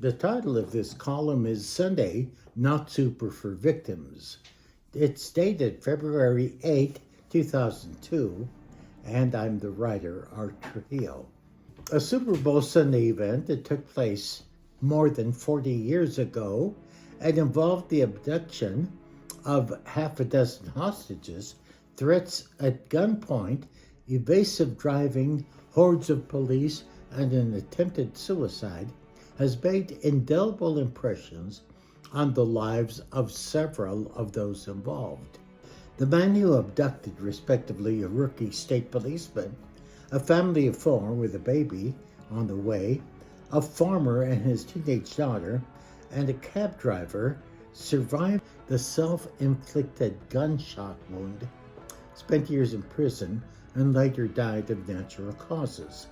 The title of this column is Sunday, Not Super for Victims. It's dated February 8, 2002, and I'm the writer, Art Trujillo. A Super Bowl Sunday event that took place more than 40 years ago and involved the abduction of half a dozen hostages, threats at gunpoint, evasive driving, hordes of police, and an attempted suicide has made indelible impressions on the lives of several of those involved. The man who abducted, respectively, a rookie state policeman, a family of four with a baby on the way, a farmer and his teenage daughter, and a cab driver survived the self-inflicted gunshot wound, spent years in prison, and later died of natural causes.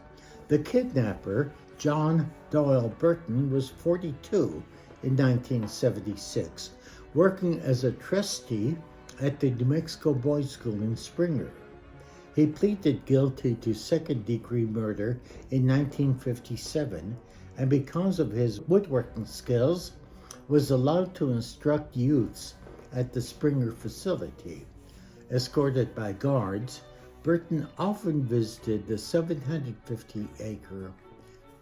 The kidnapper, John Doyle Burton, was 42 in 1976, working as a trustee at the New Mexico Boys School in Springer. He pleaded guilty to second-degree murder in 1957, and because of his woodworking skills, was allowed to instruct youths at the Springer facility. Escorted by guards, Burton often visited the 750-acre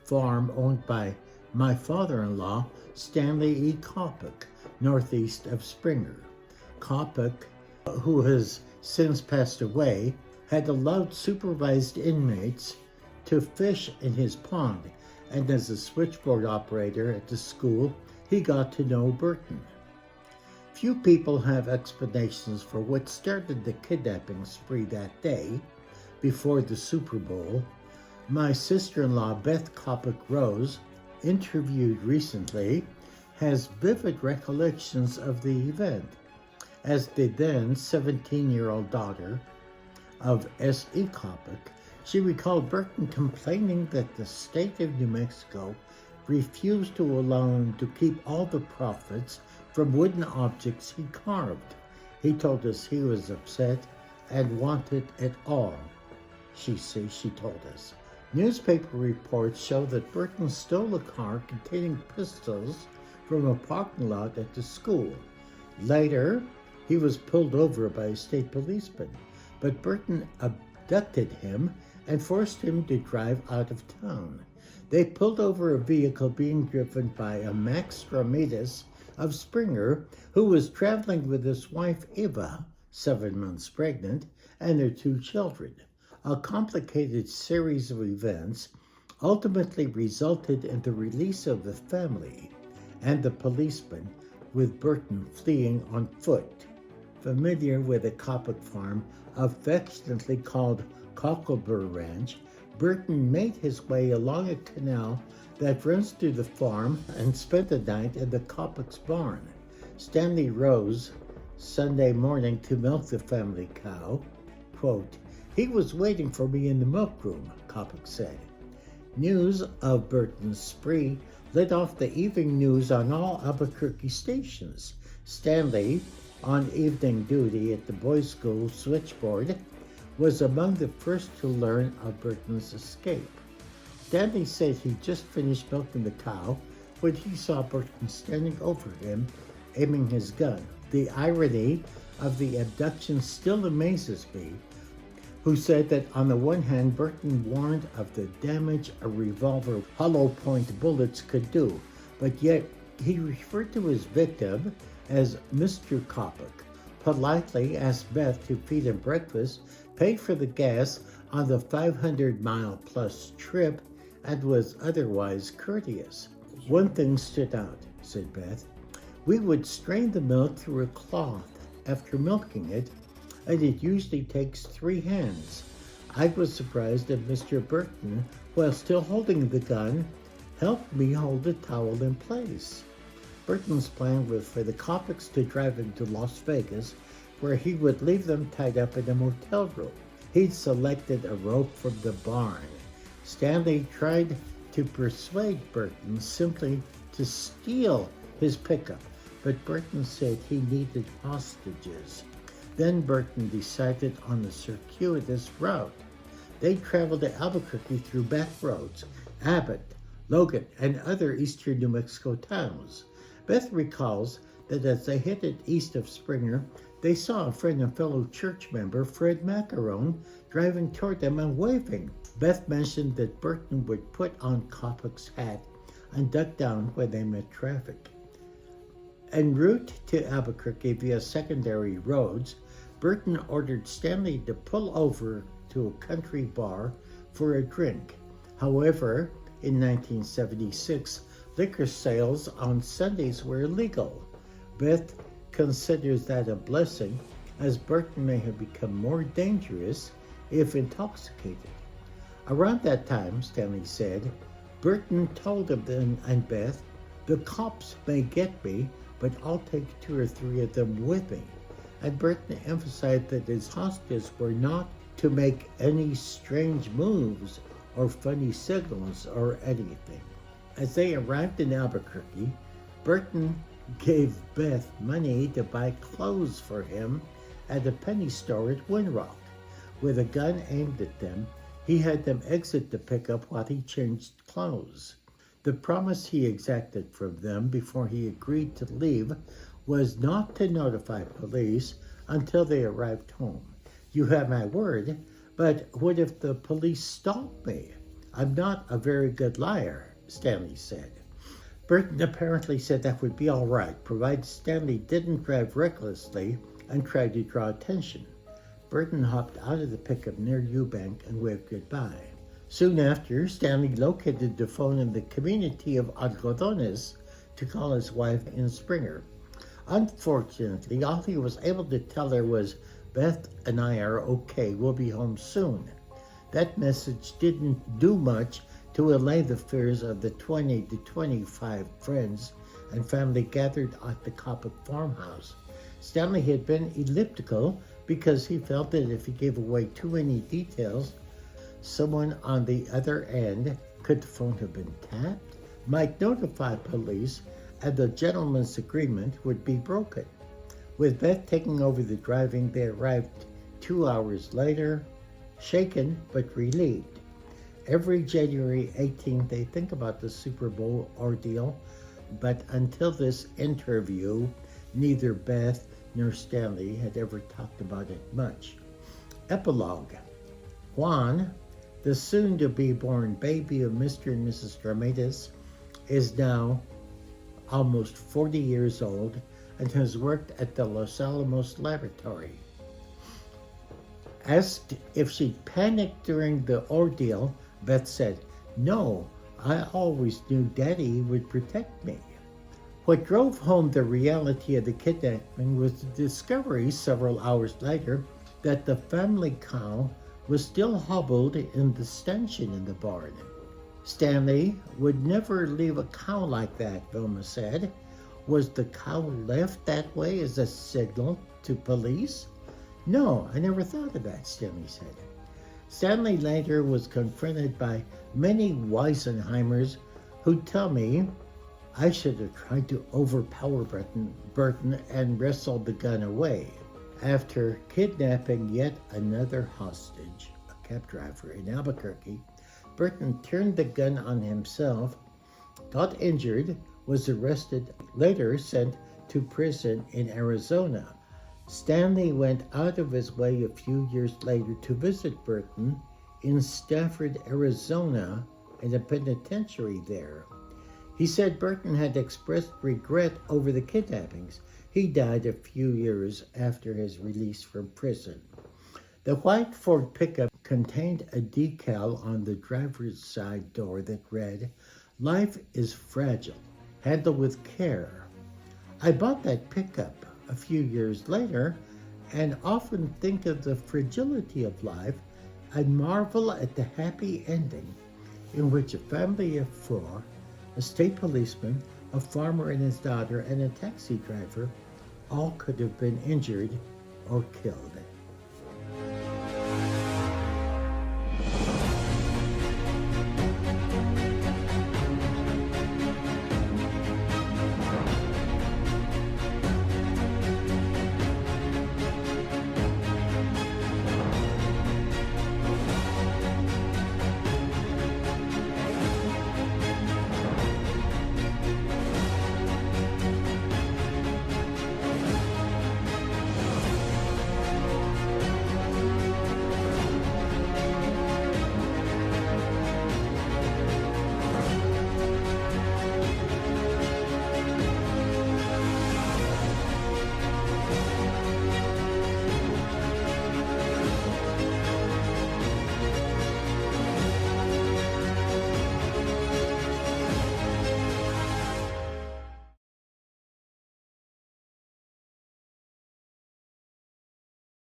farm owned by my father-in-law, Stanley E. Kopic, northeast of Springer. Kopic, who has since passed away, had allowed supervised inmates to fish in his pond, and as a switchboard operator at the school, he got to know Burton. Few people have explanations for what started the kidnapping spree that day before the Super Bowl. My sister-in-law, Beth Kopic Rose, interviewed recently, has vivid recollections of the event, as did then 17-year-old daughter of S.E. Kopic. She recalled Burton complaining that the state of New Mexico refused to allow him to keep all the profits from wooden objects he carved. He told us he was upset and wanted it all, she told us. Newspaper reports show that Burton stole a car containing pistols from a parking lot at the school. Later, he was pulled over by a state policeman, but Burton abducted him and forced him to drive out of town. They pulled over a vehicle being driven by a Max Ramirez of Springer, who was traveling with his wife Eva, 7 months pregnant, and their 2 children. A complicated series of events ultimately resulted in the release of the family and the policeman, with Burton fleeing on foot. Familiar with the Kopic farm, affectionately called Cocklebur Ranch, Burton made his way along a canal that runs through the farm and spent the night in the Kopic's barn. Stanley rose Sunday morning to milk the family cow. Quote, "He was waiting for me in the milk room," Kopic said. News of Burton's spree lit off the evening news on all Albuquerque stations. Stanley, on evening duty at the boys' school switchboard, was among the first to learn of Burton's escape. Stanley said he just finished milking the cow when he saw Burton standing over him, aiming his gun. The irony of the abduction still amazes me, who said that on the one hand, Burton warned of the damage a revolver hollow point bullets could do, but yet he referred to his victim as Mr. Kopic, politely asked Beth to feed him breakfast, paid for the gas on the 500-mile-plus trip, and was otherwise courteous. "One thing stood out," said Beth. "We would strain the milk through a cloth after milking it, and it usually takes 3 hands. I was surprised that Mr. Burton, while still holding the gun, helped me hold the towel in place." Burton's plan was for the Kopics to drive him to Las Vegas, where he would leave them tied up in a motel room. He'd selected a rope from the barn. Stanley tried to persuade Burton simply to steal his pickup, but Burton said he needed hostages. Then Burton decided on a circuitous route. They traveled to Albuquerque through back roads, Abbott, Logan, and other eastern New Mexico towns. Beth recalls that as they headed east of Springer, they saw a friend and fellow church member, Fred Macaron, driving toward them and waving. Beth mentioned that Burton would put on Coppock's hat and duck down when they met traffic. En route to Albuquerque via secondary roads, Burton ordered Stanley to pull over to a country bar for a drink. However, in 1976, liquor sales on Sundays were illegal. Beth considers that a blessing, as Burton may have become more dangerous if intoxicated. Around that time, Stanley said, Burton told him and Beth, "The cops may get me, but I'll take 2 or 3 of them with me." And Burton emphasized that his hostages were not to make any strange moves or funny signals or anything. As they arrived in Albuquerque, Burton gave Beth money to buy clothes for him at a penny store at Winrock. With a gun aimed at them, he had them exit the pickup while he changed clothes. The promise he exacted from them before he agreed to leave was not to notify police until they arrived home. "You have my word, but what if the police stop me? I'm not a very good liar," Stanley said. Burton apparently said that would be all right, provided Stanley didn't drive recklessly and try to draw attention. Burton hopped out of the pickup near Eubank and waved goodbye. Soon after, Stanley located the phone in the community of Algodones to call his wife in Springer. Unfortunately, all he was able to tell her was, "Beth and I are okay, we'll be home soon." That message didn't do much to allay the fears of the 20 to 25 friends and family gathered at the Coppock farmhouse. Stanley had been elliptical because he felt that if he gave away too many details, someone on the other end, could the phone have been tapped, might notify police, and the gentleman's agreement would be broken. With Beth taking over the driving, they arrived 2 hours later, shaken but relieved. Every January 18th, they think about the Super Bowl ordeal, but until this interview, neither Beth nor Stanley had ever talked about it much. Epilogue. Juan, the soon-to-be-born baby of Mr. and Mrs. Ramirez, is now almost 40 years old and has worked at the Los Alamos laboratory. Asked if she panicked during the ordeal, Beth said, "No, I always knew Daddy would protect me." What drove home the reality of the kidnapping was the discovery several hours later that the family cow was still hobbled in the stanchion in the barn. "Stanley would never leave a cow like that," Vilma said. "Was the cow left that way as a signal to police?" "No, I never thought of that," Stanley said. Stanley later was confronted by many Weisenheimers who tell me, "I should have tried to overpower Burton and wrestled the gun away." After kidnapping yet another hostage, a cab driver in Albuquerque, Burton turned the gun on himself, got injured, was arrested, later sent to prison in Arizona. Stanley went out of his way a few years later to visit Burton in Stafford, Arizona, in a penitentiary there. He said Burton had expressed regret over the kidnappings. He died a few years after his release from prison. The white Ford pickup contained a decal on the driver's side door that read, "Life is fragile. Handle with care." I bought that pickup a few years later and often think of the fragility of life and marvel at the happy ending in which a family of 4, a state policeman, a farmer and his daughter, and a taxi driver, all could have been injured or killed.